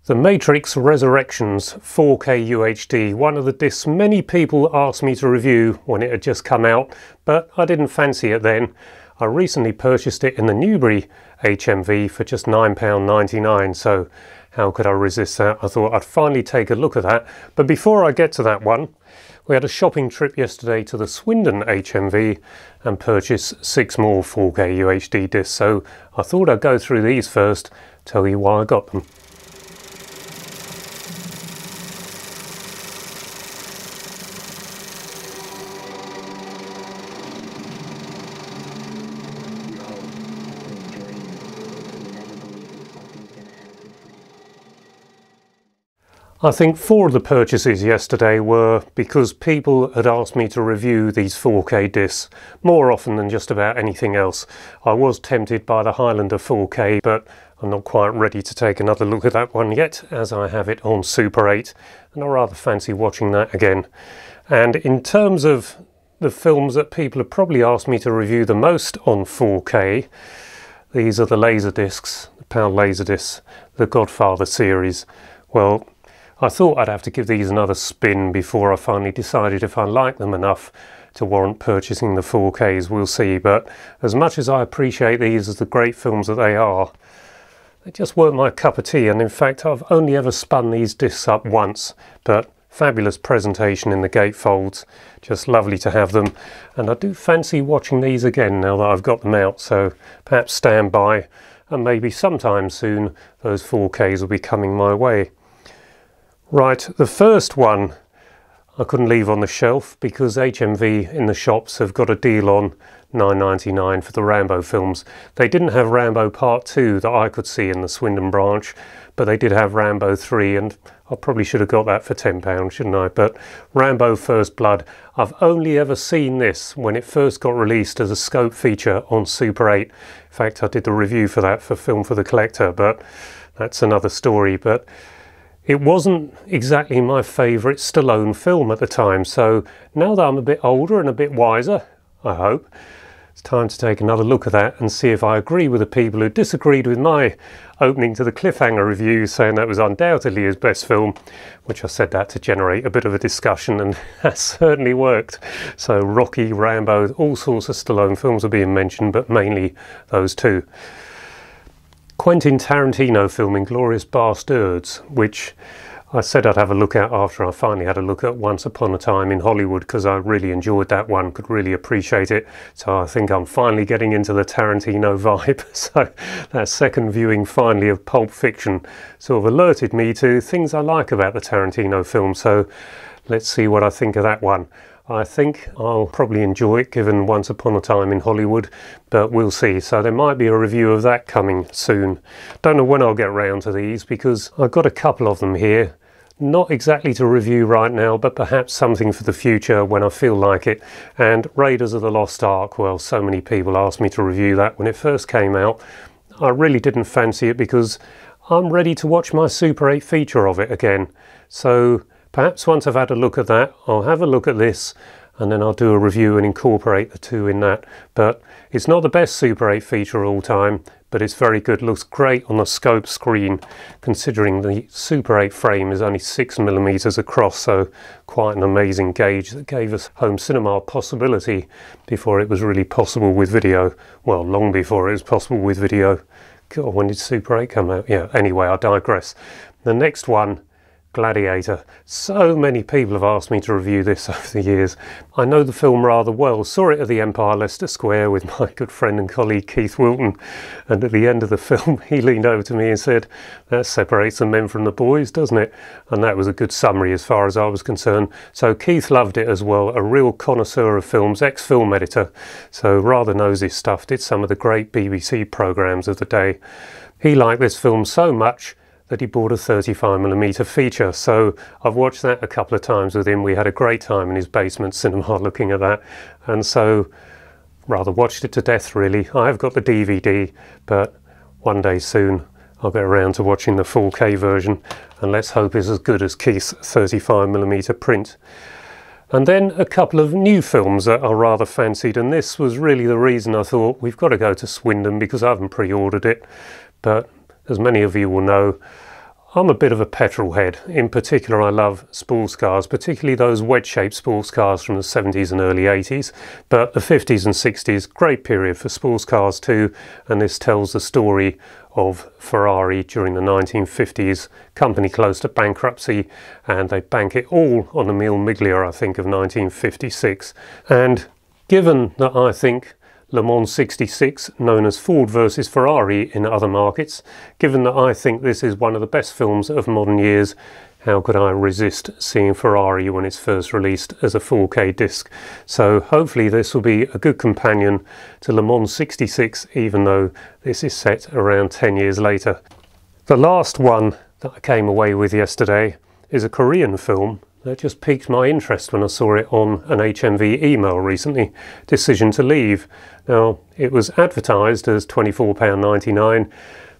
The Matrix Resurrections 4K UHD, one of the discs many people asked me to review when it had just come out, but I didn't fancy it then. I recently purchased it in the Newbury HMV for just £9.99, so how could I resist that? I thought I'd finally take a look at that. But before I get to that one, we had a shopping trip yesterday to the Swindon HMV and purchased 6 more 4K UHD discs, so I thought I'd go through these first, tell you why I got them. I think 4 of the purchases yesterday were because people had asked me to review these 4K discs more often than just about anything else. I was tempted by the Highlander 4K, but I'm not quite ready to take another look at that one yet, as I have it on Super 8, and I rather fancy watching that again. And in terms of the films that people have probably asked me to review the most on 4K, these are the Laserdiscs, the PAL Laserdiscs, the Godfather series. Well, I thought I'd have to give these another spin before I finally decided if I liked them enough to warrant purchasing the 4Ks, we'll see. But as much as I appreciate these as the great films that they are, they just weren't my cup of tea, and in fact I've only ever spun these discs up once, but fabulous presentation in the gatefolds, just lovely to have them, and I do fancy watching these again now that I've got them out, so perhaps stand by and maybe sometime soon those 4Ks will be coming my way. Right, the first one I couldn't leave on the shelf because HMV in the shops have got a deal on £9.99 for the Rambo films. They didn't have Rambo Part 2 that I could see in the Swindon branch, but they did have Rambo 3, and I probably should have got that for £10, shouldn't I? But Rambo First Blood, I've only ever seen this when it first got released as a scope feature on Super 8. In fact, I did the review for that for Film for the Collector, but that's another story. But it wasn't exactly my favourite Stallone film at the time, so now that I'm a bit older and a bit wiser, I hope, it's time to take another look at that and see if I agree with the people who disagreed with my opening to the cliffhanger review, saying that was undoubtedly his best film, which I said that to generate a bit of a discussion, and that certainly worked. So Rocky, Rambo, all sorts of Stallone films are being mentioned, but mainly those two. Quentin Tarantino film Inglourious Basterds, which I said I'd have a look at after I finally had a look at Once Upon a Time in Hollywood, because I really enjoyed that one, could really appreciate it. So I think I'm finally getting into the Tarantino vibe. So that second viewing finally of Pulp Fiction sort of alerted me to things I like about the Tarantino film. So let's see what I think of that one. I think I'll probably enjoy it given Once Upon a Time in Hollywood, but we'll see. So there might be a review of that coming soon. Don't know when I'll get round to these because I've got a couple of them here. Not exactly to review right now, but perhaps something for the future when I feel like it. And Raiders of the Lost Ark, well, so many people asked me to review that when it first came out. I really didn't fancy it because I'm ready to watch my Super 8 feature of it again. So perhaps once I've had a look at that, I'll have a look at this and then I'll do a review and incorporate the two in that. But it's not the best Super 8 feature all time, but it's very good. Looks great on the scope screen, considering the Super 8 frame is only 6mm across, so quite an amazing gauge that gave us home cinema possibility before it was really possible with video. Well, long before it was possible with video. God, when did Super 8 come out? Yeah, anyway, I digress. The next one, Gladiator. So many people have asked me to review this over the years. I know the film rather well. Saw it at the Empire Leicester Square with my good friend and colleague Keith Wilton, and at the end of the film he leaned over to me and said, "That separates the men from the boys, doesn't it?" And that was a good summary as far as I was concerned. So Keith loved it as well, a real connoisseur of films, ex-film editor, so rather knows his stuff, did some of the great BBC programmes of the day. He liked this film so much that he bought a 35mm feature, so I've watched that a couple of times with him. We had a great time in his basement cinema looking at that, and so rather watched it to death really. I have got the DVD, but one day soon I'll get around to watching the 4K version, and let's hope it's as good as Keith's 35mm print. And then a couple of new films that I rather fancied, and this was really the reason I thought we've got to go to Swindon, because I haven't pre-ordered it. But as many of you will know, I'm a bit of a petrol head. In particular, I love sports cars, particularly those wedge-shaped sports cars from the 70s and early 80s. But the 50s and 60s, great period for sports cars too, and this tells the story of Ferrari during the 1950s, company close to bankruptcy, and they bank it all on the Mille Miglia, I think, of 1956. And given that I think Le Mans 66, known as Ford versus Ferrari in other markets, given that I think this is one of the best films of modern years, how could I resist seeing Ferrari when it's first released as a 4K disc? So hopefully this will be a good companion to Le Mans 66, even though this is set around 10 years later. The last one that I came away with yesterday is a Korean film that just piqued my interest when I saw it on an HMV email recently, Decision to Leave. Now, it was advertised as £24.99,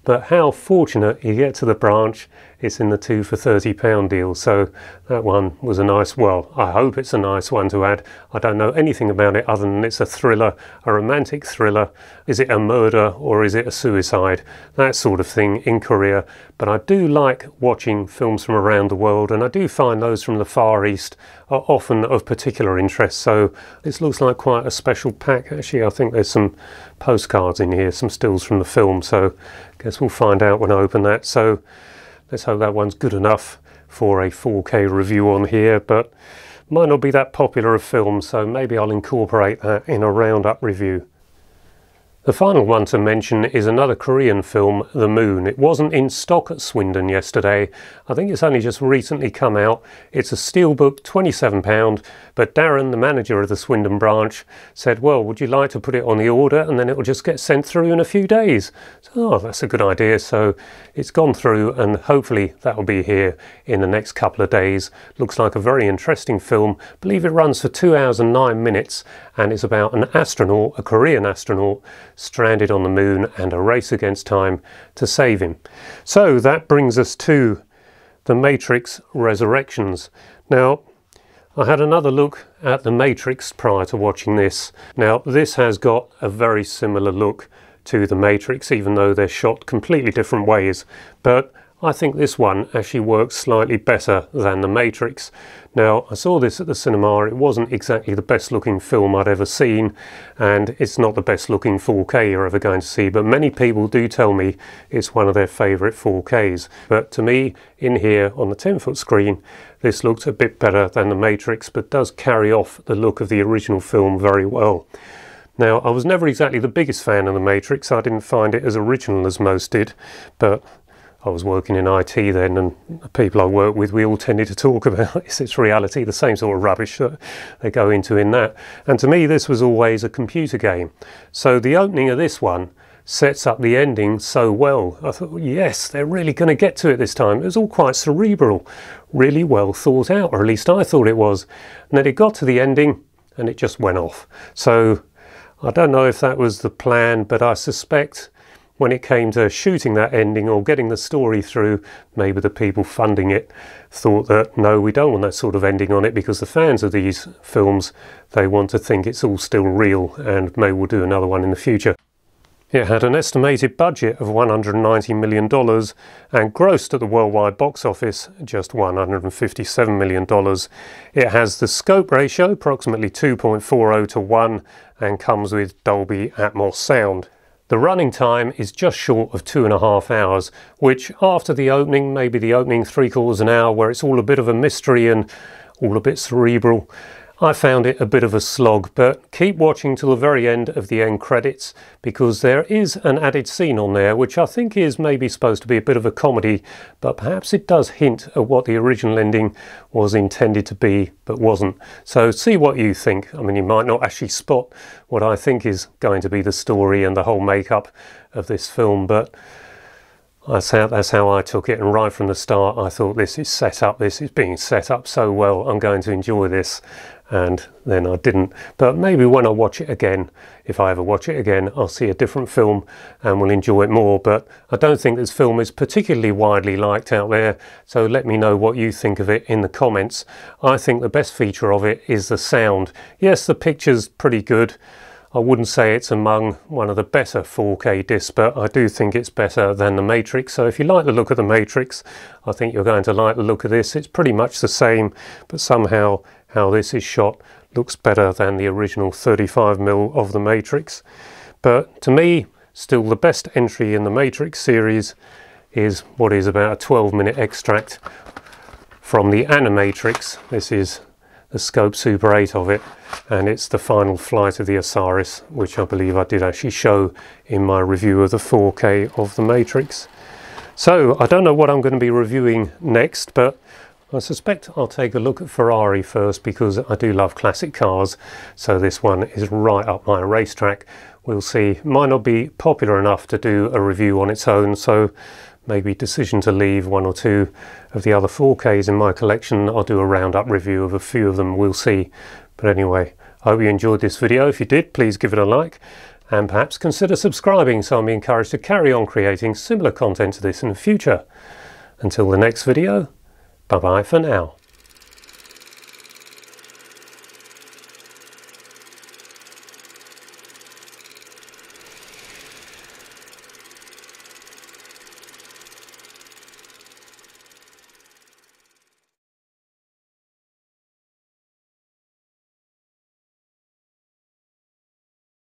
but how fortunate you get to the branch, it's in the 2 for £30 deal. So that one was a nice, well, I hope it's a nice one to add. I don't know anything about it other than it's a thriller, a romantic thriller. Is it a murder or is it a suicide? That sort of thing in Korea. But I do like watching films from around the world, and I do find those from the Far East are often of particular interest. So this looks like quite a special pack. Actually, I think there's some postcards in here, some stills from the film. So I guess we'll find out when I open that. So let's hope that one's good enough for a 4K review on here, but might not be that popular a film, so maybe I'll incorporate that in a roundup review. The final one to mention is another Korean film, The Moon. It wasn't in stock at Swindon yesterday. I think it's only just recently come out. It's a steelbook, £27, but Darren, the manager of the Swindon branch, said, well, would you like to put it on the order and then it will just get sent through in a few days? So, oh, that's a good idea. So it's gone through and hopefully that will be here in the next couple of days. Looks like a very interesting film. I believe it runs for 2 hours and 9 minutes and it's about an astronaut, a Korean astronaut, stranded on the moon and a race against time to save him. So that brings us to The Matrix Resurrections. Now, I had another look at The Matrix prior to watching this. Now, this has got a very similar look to The Matrix, even though they're shot completely different ways. But I think this one actually works slightly better than The Matrix. Now, I saw this at the cinema. It wasn't exactly the best looking film I'd ever seen, and it's not the best looking 4K you're ever going to see, but many people do tell me it's one of their favourite 4Ks. But to me, in here on the 10-foot screen, this looks a bit better than The Matrix, but does carry off the look of the original film very well. Now, I was never exactly the biggest fan of The Matrix. I didn't find it as original as most did, but I was working in IT then, and the people I worked with, we all tended to talk about its reality, the same sort of rubbish that they go into in that. And to me, this was always a computer game. So the opening of this one sets up the ending so well. I thought, yes, they're really going to get to it this time. It was all quite cerebral, really well thought out, or at least I thought it was. And then it got to the ending and it just went off. So I don't know if that was the plan, but I suspect when it came to shooting that ending or getting the story through, maybe the people funding it thought that, no, we don't want that sort of ending on it, because the fans of these films, they want to think it's all still real, and maybe we'll do another one in the future. It had an estimated budget of $190 million and grossed at the worldwide box office just $157 million. It has the scope ratio, approximately 2.40 to 1, and comes with Dolby Atmos sound. The running time is just short of 2.5 hours, which after the opening, maybe the opening 3/4 an hour, where it's all a bit of a mystery and all a bit cerebral, I found it a bit of a slog. But keep watching till the very end of the end credits, because there is an added scene on there which I think is maybe supposed to be a bit of a comedy, but perhaps it does hint at what the original ending was intended to be but wasn't. So see what you think. I mean, you might not actually spot what I think is going to be the story and the whole makeup of this film, but that's how I took it, and right from the start I thought, this is set up, this is being set up so well, I'm going to enjoy this. And then I didn't. But maybe when I watch it again, if I ever watch it again, I'll see a different film and will enjoy it more. But I don't think this film is particularly widely liked out there, so let me know what you think of it in the comments. I think the best feature of it is the sound. Yes, the picture's pretty good. I wouldn't say it's among one of the better 4K discs, but I do think it's better than the Matrix. So if you like the look of the Matrix, I think you're going to like the look of this. It's pretty much the same, but somehow how this is shot looks better than the original 35mm of the Matrix. But to me, still the best entry in the Matrix series is what is about a 12-minute extract from the Animatrix. This is the Scope Super 8 of it, and it's the final flight of the Osiris, which I believe I did actually show in my review of the 4K of the Matrix. So I don't know what I'm going to be reviewing next, but I suspect I'll take a look at Ferrari first, because I do love classic cars, so this one is right up my racetrack. We'll see. Might not be popular enough to do a review on its own, so maybe decision to leave one or two of the other 4Ks in my collection. I'll do a roundup review of a few of them, we'll see. But anyway, I hope you enjoyed this video. If you did, please give it a like, and perhaps consider subscribing so I'm encouraged to carry on creating similar content to this in the future. Until the next video, bye bye for now.